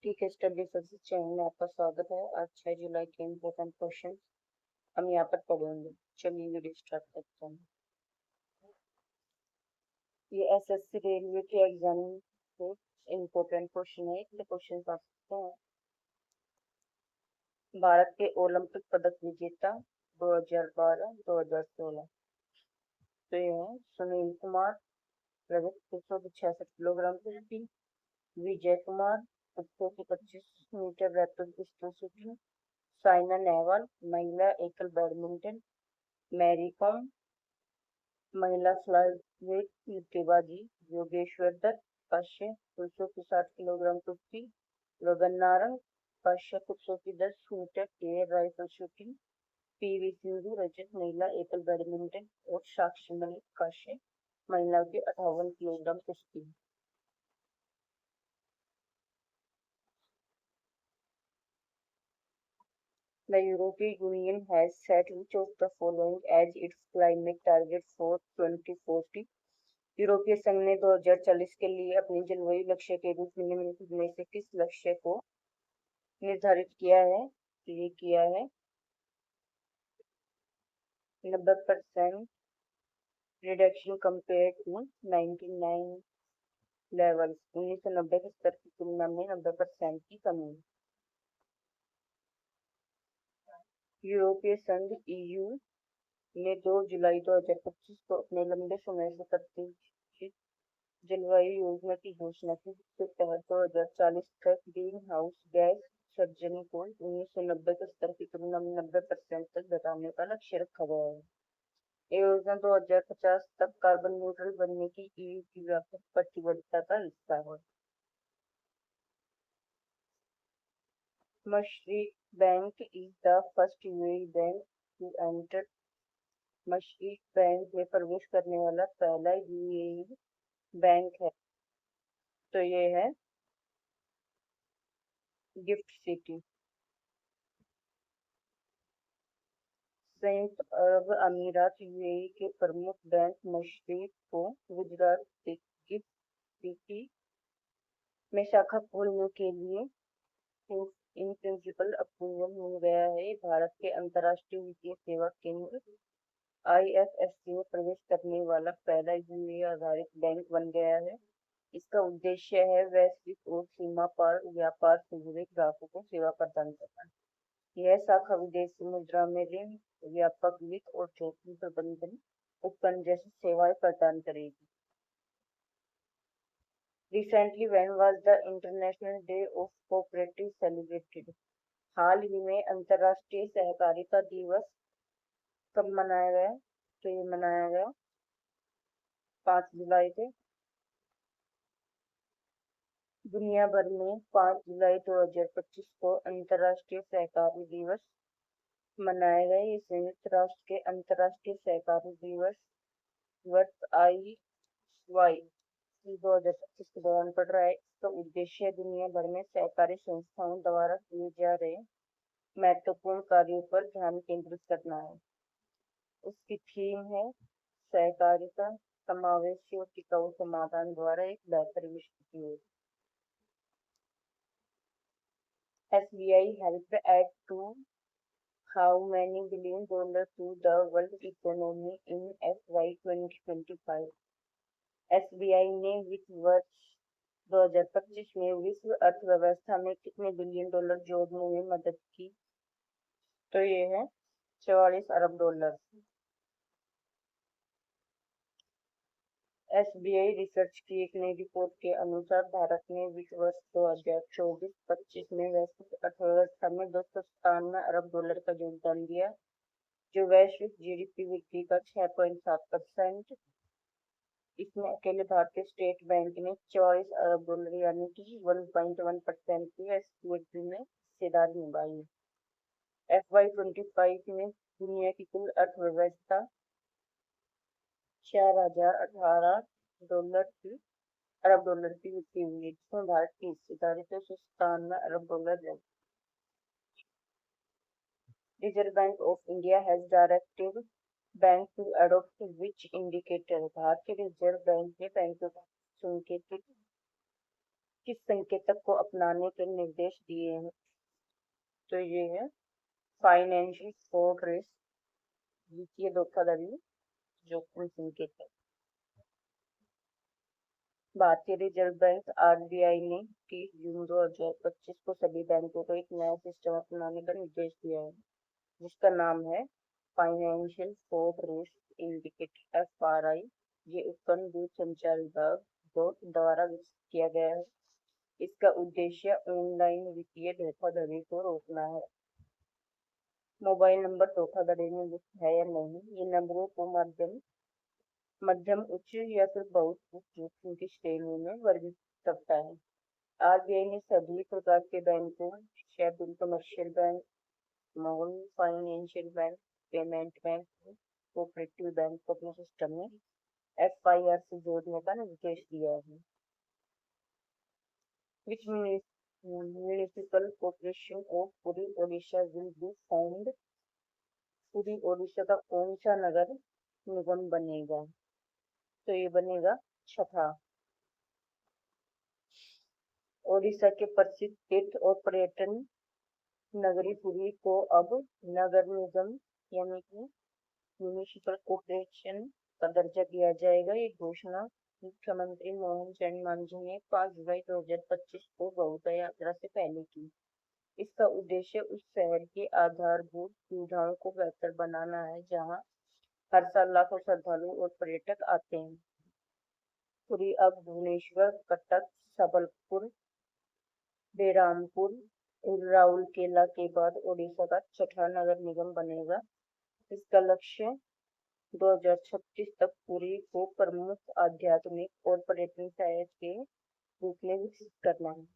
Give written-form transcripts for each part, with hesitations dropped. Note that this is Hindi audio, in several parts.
ठीक है, स्टडी सर्विस चैनल में आपका स्वागत है। आज 6 जुलाई के इम्पोर्टेंट क्वेश्चन हम यहाँ पर पढ़ेंगे। चलिए वीडियो स्टार्ट करते हैं। ये एसएससी रेलवे के एग्जाम से इम्पोर्टेंट क्वेश्चन है। इसके क्वेश्चन आ सकते हैं। भारत के ओलंपिक पदक विजेता 2012, 2016 तो ये है सुनील कुमार, रजत 266 किलोग्राम कुश्ती, Vijay Kumar 25 metre rapid pistol shooting, Saina Nehwal महिला एकल बैडमिंटन, मैरी कॉम महिला फ्लाईवेट मुक्केबाजी, योगेश्वर दत्त कश्यप पुरुषों की 60 किलोग्राम कुश्ती, गगन नारंग कश्यप पुरुषों की 10 metre air rifle shooting, PV Sindhu रजत महिला एकल बैडमिंटन और साक्षी मलिक कश्यप महिलाओं की 58 किलोग्राम कुश्ती। The European Union has set which of the following as its climate target for 2040? यूरोपीय संघ ने 2040 के लिए अपने जलवायु लक्ष्य के रूप में निम्नलिखित में से किस लक्ष्य को निर्धारित किया है? ये किया है 90% रिडक्शन कंपेयर टू 99 लेवल। 1990 के स्तर की तुलना में 90% की कमी। यूरोपीय संघ EU ने 2 जुलाई 2025 को अपने लंबे समय से प्रतीक्षित जलवायु योजना की घोषणा की, जिसके तहत 2040 तक ग्रीन हाउस गैस उत्सर्जन को 1990 के स्तर की तुलना में 90% तक घटाने का लक्ष्य रखा गया है। ये योजना 2050 तक कार्बन न्यूट्रल बनने की EU की व्यापक प्रतिबद्धता का हिस्सा है। Mashreq bank is the first UAE bank to enter. Mashreq bank में प्रवेश करने वाला पहला UAE बैंक है, तो ये है गिफ्ट सिटी। संयुक्त अरब अमीरात UAE के प्रमुख बैंक मशरिक को गुजरात से गिफ्ट सिटी में शाखा खोलने के लिए इन प्रिंसिपल अप्रूवल मिल गया है। भारत के अंतर्राष्ट्रीय वित्तीय सेवा केंद्र IFSC में प्रवेश करने वाला पहला UAE आधारित बैंक बन गया है। इसका उद्देश्य है वैश्विक और सीमा पार व्यापार से जुड़े ग्राहकों को सेवा प्रदान करना। यह शाखा विदेशी मुद्रा में ऋण, व्यापक वित्त और जोखिम प्रबंधन उपकरण जैसी सेवाएं प्रदान करेगी। Recently, when was the International Day of Cooperative celebrated? हाल ही में अंतर्राष्ट्रीय सहकारिता दिवस कब मनाया गया? तो ये मनाया गया 5 जुलाई को। दुनिया भर में 5 जुलाई 2025 को अंतर्राष्ट्रीय सहकारी दिवस मनाया गया। ये संयुक्त राष्ट्र के अंतर्राष्ट्रीय सहकारी दिवस वर्ष IY 2025 के दौरान पड़ रहा है। इसका उद्देश्य दुनिया भर में सहकारी संस्थाओं द्वारा किए जा रहे महत्वपूर्ण कार्यों पर ध्यान केंद्रित करना है। उसकी थीम है सहकारिता समावेशी और टिकाऊ समाधान द्वारा एक बेहतर विश्व की ओर। SBI helped add to how many billion dollars to the world economy in FY 2025? SBI ने वित्त वर्ष 2025 में विश्व अर्थव्यवस्था में कितने बिलियन डॉलर जोड़ने में मदद की? तो ये है 44 अरब डॉलर। SBI रिसर्च की एक नई रिपोर्ट के अनुसार भारत ने वित्त वर्ष 2024-25 में वैश्विक अर्थव्यवस्था में 297 अरब डॉलर का योगदान दिया, जो वैश्विक GDP वृद्धि का 6.7%। इसमें अकेले भारतीय स्टेट बैंक ने 44 अरब डॉलर यानी कि 1.1% की वृद्धि में हिस्सेदारी निभाई। FY 25 में दुनिया की कुल अर्थव्यवस्था 4018 अरब डॉलर की वृद्धि हुई, जिसमें भारत की हिस्सेदारी 297 अरब डॉलर है। Reserve bank of India has directed bank to adopt which indicator? भारतीय रिजर्व बैंक ने बैंकों को संकेतित किस संकेतक को अपनाने के निर्देश दिए हैं? तो ये है फाइनेंशियल फ्रॉड रिस्क, वित्तीय धोखाधड़ी जोखिम संकेतक। भारतीय रिजर्व बैंक आरबीआई ने 30 जून 2025 को सभी बैंकों को एक नया सिस्टम अपनाने का निर्देश दिया है, जिसका नाम है financial fraud risk indicator FRI। ये उपकरण दूरसंचार विभाग द्वारा विकसित किया गया है। इसका उद्देश्य ऑनलाइन वित्तीय धोखाधड़ी को रोकना है। मोबाइल नंबर धोखाधड़ी में लिप्त है या नहीं, ये नंबरों को मध्यम उच्च या फिर बहुत उच्च जोखिम की श्रेणी में वर्गीकृत करता है। आरबीआई ने सभी प्रकार के बैंकों, scheduled commercial bank, small financial bank, payment bank, cooperative bank को अपने सिस्टम में FIR से जोड़ने का निर्देश दिया है। Which municipal corporation of पूरी ओडिशा will be formed? पूरी ओडिशा का कौन सा नगर निगम बनेगा? तो ये बनेगा छठा। ओडिशा के प्रसिद्ध तीर्थ और पर्यटन नगरी पुरी को अब नगर निगम यानी कि म्यूनिसिपल कॉर्पोरेशन का दर्जा दिया जाएगा। ये घोषणा मुख्यमंत्री मोहन चरण मांझी ने 5 जुलाई 2025 को बहुदा यात्रा से पहले की। इसका उद्देश्य उस शहर की आधारभूत सुविधाओं को बेहतर बनाना है, जहां हर साल लाखों श्रद्धालु और पर्यटक आते हैं। पुरी अब भुवनेश्वर, कटक, सबलपुर, बेरामपुर और राउरकेला के बाद ओडिशा का छठा नगर निगम बनेगा। इसका लक्ष्य 2036 तक पुरी को प्रमुख आध्यात्मिक और पर्यटन शहर के रूप में विकसित करना है।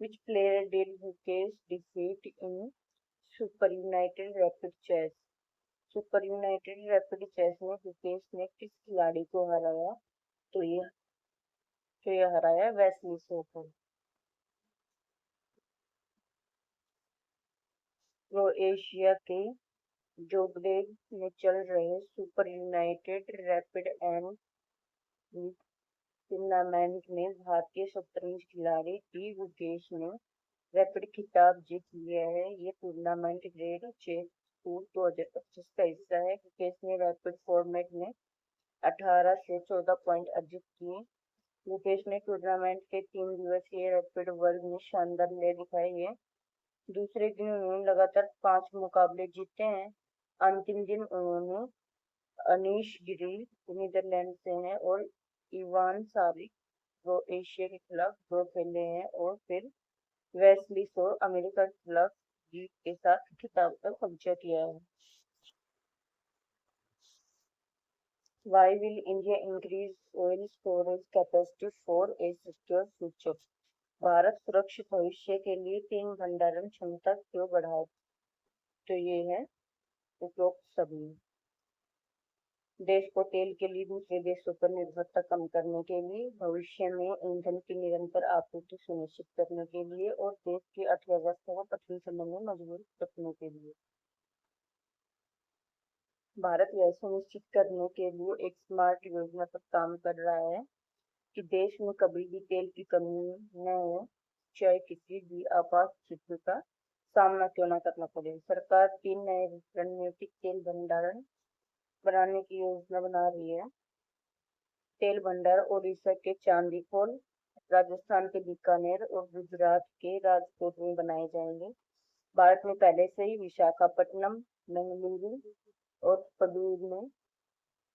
Which player did Mukesh defeat in super united rapid chess? Super united rapid chess में मुकेश ने किस खिलाड़ी को हराया? तो ये हराया वेस्ली सो को। क्रोएशिया के जोग्रेब में चल रहे super united rapid and tournament में भारतीय शतरंज खिलाड़ी डी गुकेश ने रैपिड खिताब जीत लिया है। ये टूर्नामेंट ग्रेट चेस टूर 2025 का हिस्सा है। गुकेश ने रैपिड फॉर्मेट में 18 से 14 पॉइंट अर्जित किए। गुकेश ने टूर्नामेंट के 3 दिवसीय रैपिड वर्ग में शानदार लय दिखाई है। दूसरे दिन उन्होंने लगातार 5 मुकाबले जीते हैं। अंतिम दिन उन्होंने अनीश गिरी नीदरलैंड से हैं और इवान सारिक क्रोएशिया के खिलाफ ड्रॉ खेले हैं और फिर वेस्ली सो अमेरिका के खिलाफ जीत के साथ खिताब पर कब्जा किया है। Why will India increase oil storage capacity for a secure future? Bharat सुरक्षित भविष्य के लिए तेल भंडारण क्षमता क्यों बढ़ाए? तो ये है उपरोक्त सभी। देश को तेल के लिए दूसरे देशों पर निर्भरता कम करने के लिए, भविष्य में ईंधन की निरंतर आपूर्ति सुनिश्चित करने के लिए और देश की अर्थव्यवस्था को कठिन समय में मजबूत रखने के लिए। भारत यह सुनिश्चित करने के लिए एक स्मार्ट योजना पर काम कर रहा है कि देश में कभी भी तेल की कमी न हो, चाहे किसी भी आपात स्थिति का सामना क्यों न करना पड़े। सरकार 3 नए रणनीतिक तेल भंडारण बनाने की योजना बना रही है। तेल भंडार ओडिशा के चांदीपुर, राजस्थान के बीकानेर और गुजरात के राजकोट में बनाए जाएंगे। भारत में पहले से ही विशाखापट्टनम, मंगलुरु और पदूर में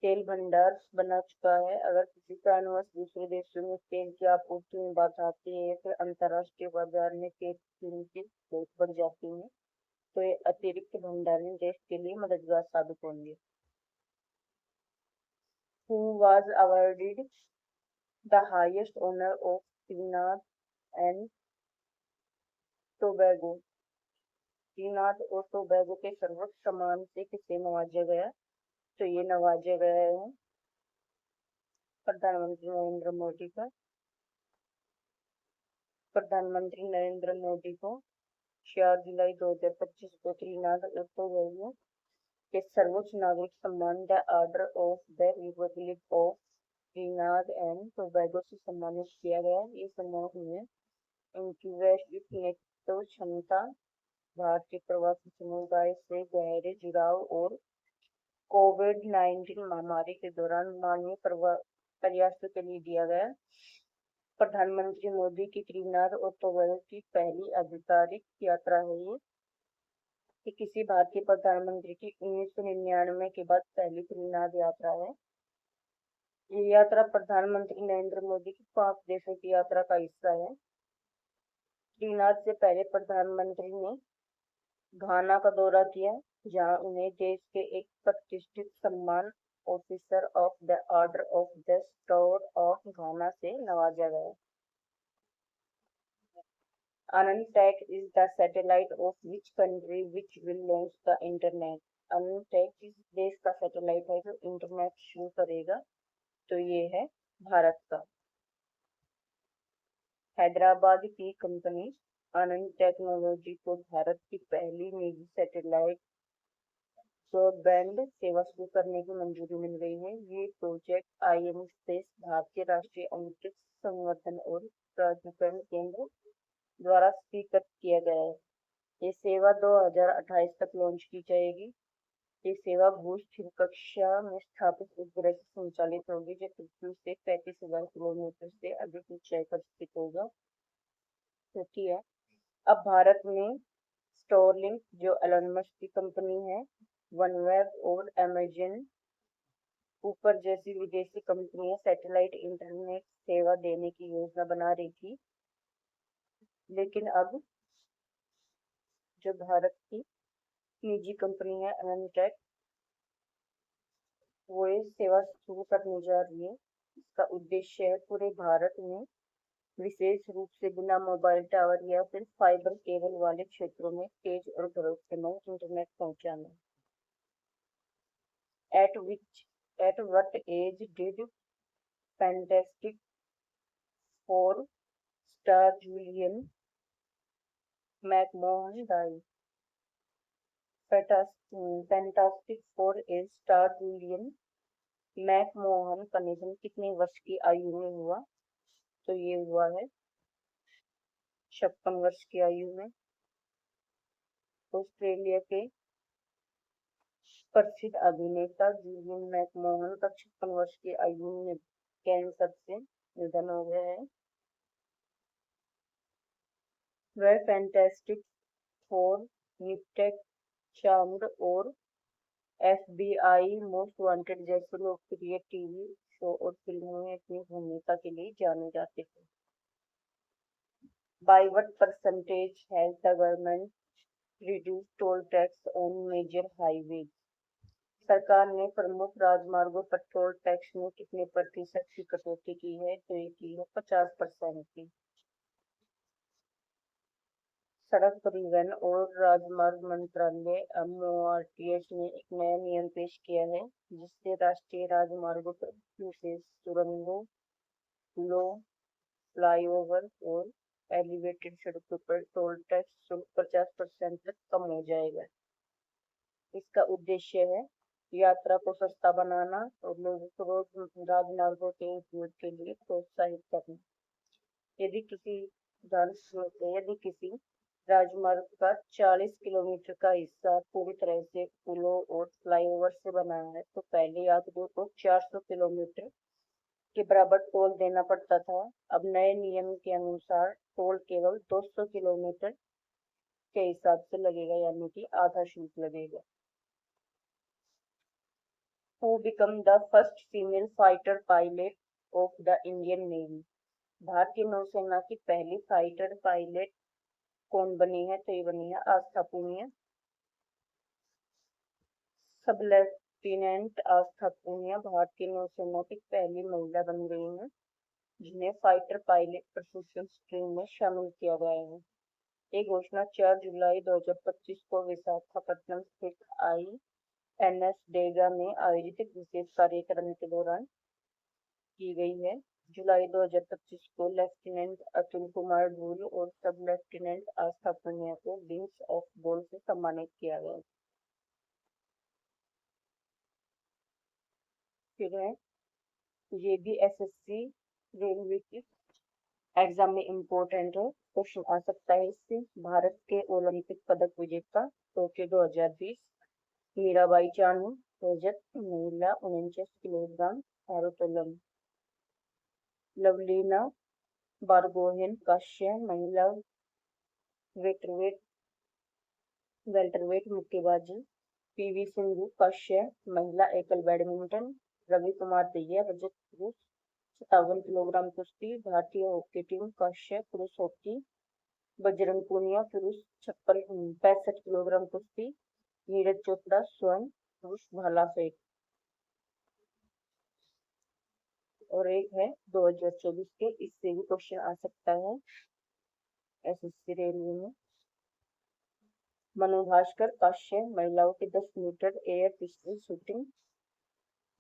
तेल भंडार बना चुका है। अगर किसी कारणवश दूसरे देशों में तेल की आपूर्ति में बाधा आती है या फिर अंतर्राष्ट्रीय बाजार में तेल की कीमतें बहुत बढ़ जाती हैं, तो ये अतिरिक्त भंडारण देश के लिए मददगार साबित होंगे। Who was awarded the highest honor of Trinidad and Tobago? त्रिनाद और टोबैगो के सर्वोच्च सम्मान से किसे नवाजा गया? तो ये नवाजा गया है प्रधानमंत्री नरेंद्र मोदी को 4 जुलाई 2025 को त्रिनाद और टोबैगो के सर्वोच्च नागरिक सम्मान the order of the Republic of त्रिनाद and Tobago से सम्मानित किया गया। ये सम्मान उन्हें उनकी वैश्विक नेतृत्व क्षमता, भारतीय प्रवासी समुदाय से गहरे जुड़ाव और कोविड-19 महामारी के दौरान मानवीय प्रयासों के लिए दिया गया। प्रधानमंत्री मोदी की त्रिनाद और टोबैगो की पहली आधिकारिक यात्रा है ये किसी भारतीय प्रधानमंत्री की 1999 के बाद पहली त्रिनाद यात्रा है। ये यात्रा प्रधानमंत्री नरेंद्र मोदी की 5 देशों की यात्रा का हिस्सा है। त्रिनाद से पहले प्रधानमंत्री ने घाना का दौरा किया, जहां उन्हें देश के एक प्रतिष्ठित सम्मान officer of the order of the star of घाना से नवाजा गया। AnandTech is the satellite of which country which will launch the internet? AnandTech किस देश का सैटेलाइट है जो इंटरनेट शुरू करेगा? तो ये है भारत का। हैदराबाद की कंपनी आनंद टेक्नोलॉजी को भारत की पहली निजी सैटेलाइट ब्रॉडबैंड सेवा शुरू करने की मंजूरी मिल गई है। ये प्रोजेक्ट IM स्पेस, भारतीय राष्ट्रीय अंतरिक्ष संवर्धन और प्राधिकरण केंद्र द्वारा स्वीकृत किया गया है। ये सेवा 2028 तक लॉन्च की जाएगी। ये सेवा भू-स्थिर कक्षा में स्थापित उपग्रह से संचालित होगी, जो पृथ्वी से 35,000 किलोमीटर से अधिक ऊंचाई पर स्थित होगा। ठीक है। अब भारत में स्टारलिंक, जो एलन मस्क की कंपनी है, वनवेब और अमेजन ऊपर जैसी विदेशी कंपनियां सैटेलाइट इंटरनेट सेवा देने की योजना बना रही थी, लेकिन अब जो भारत की निजी कंपनी है AnandTech, वो ये सेवा शुरू करने जा रही है। इसका उद्देश्य है पूरे भारत में, विशेष रूप से बिना मोबाइल टावर या फिर फाइबर केबल वाले क्षेत्रों में तेज और भरोसेमंद इंटरनेट पहुंचाना। At what age did Fantastic Four star Julian McMahon die? Fantastic four as star Julian McMahon का निधन कितने वर्ष की आयु में हुआ? तो ये हुआ है 56 वर्ष की आयु में। ऑस्ट्रेलिया के प्रसिद्ध अभिनेता जुलियन मैकमोहन का 56 वर्ष की आयु में कैंसर से निधन हो गया है। वह फैंटास्टिक फोर, न्यूटेक, चार्म्ड और FBI मोस्ट वांटेड जैसे लोकप्रिय टीवी शो और फिल्मों में अपनी भूमिका के लिए जाने जाते थे। By what percentage has the government reduced toll tax on major highways? सरकार ने प्रमुख राजमार्गों पर टोल टैक्स में कितने प्रतिशत की कटौती की है? तो ये की है 50% की। सड़क परिवहन और राजमार्ग मंत्रालय MoRTH ने एक नया नियम पेश किया है, जिससे राष्ट्रीय राजमार्गों पर विशेष सुरंगों, पुलों, फ्लाईओवर और एलिवेटेड सड़कों पर टोल टैक्स शुल्क 50% तक कम हो जाएगा। इसका उद्देश्य है यात्रा को सस्ता बनाना और लोगों को राजमार्गों के उपयोग के लिए प्रोत्साहित करना। यदि किसी राजमार्ग का 40 किलोमीटर का हिस्सा पूरी तरह से पुलों और फ्लाईओवर से बना है, तो पहले यात्रियों को 400 किलोमीटर के बराबर टोल देना पड़ता था। अब नए नियम के अनुसार टोल केवल 200 किलोमीटर के हिसाब से लगेगा, यानी कि आधा शुल्क लगेगा। Who became the first female fighter pilot of the Indian Navy? भारतीय नौसेना की पहली फाइटर पायलट कौन बनी है? तो ये बनी है आस्था पूनिया। सब लेफ्टिनेंट आस्था पूनिया भारतीय नौसेना की पहली महिला बन गई है, जिन्हें फाइटर पायलट प्रशिक्षण स्ट्रीम में शामिल किया गया है। ये घोषणा 4 जुलाई 2025 को विशाखापट्टनम स्थित INS डेगा में आयोजित एक विशेष कार्यक्रम के दौरान की गई है। जुलाई 2025 को लेफ्टिनेंट अतुल कुमार धूल और सब लेफ्टिनेंट आस्था पुनिया को विंग्स ऑफ गोल्ड से सम्मानित किया गया। फिर है ये भी एसएससी रेलवे की एग्जाम में इम्पोर्टेंट है, क्वेश्चन आ सकता है इससे। भारत के ओलंपिक पदक विजेता टोक्यो 2020 मीराबाई चानू, रजत, महिला 49 किलोग्राम भारोत्तोलन। लवलीना बारगोहेन कांस्य, महिला वेटरवेट वेल्टरवेट मुक्केबाजी। पीवी सिंधु कांस्य, महिला एकल बैडमिंटन। रवि कुमार दहिया, रजत, पुरुष 57 किलोग्राम कुश्ती। भारतीय हॉकी टीम कांस्य पुरुष हॉकी। बजरंग पूनिया पुरुष 65 किलोग्राम कुश्ती। नीरज चोपड़ा स्वर्ण पुरुष भाला फेंक। और एक है 2024 के, इससे भी क्वेश्चन आ सकता है एसएससी रेलवे में। मनु भास्कर कांस्य, महिलाओं के 10 metre air pistol shooting.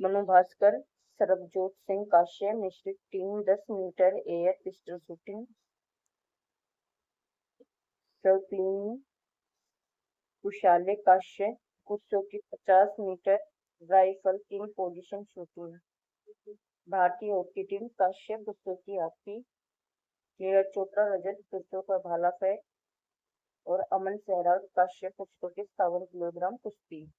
Manu Bhaskar Sarabjot Singh कांस्य, मिश्रित team 10 metre air pistol shooting. Sarvapalli Kusale कांस्य, पुरुषों की 50 meter rifle team position shooting. भारतीय हॉकी टीम कांस्य पुरुषों की हॉकी। नीरज चोपड़ा रजत पुरुषों का भाला फेंक। और अमन सहरावत कांस्य पुरुषों के 57 किलोग्राम कुश्ती।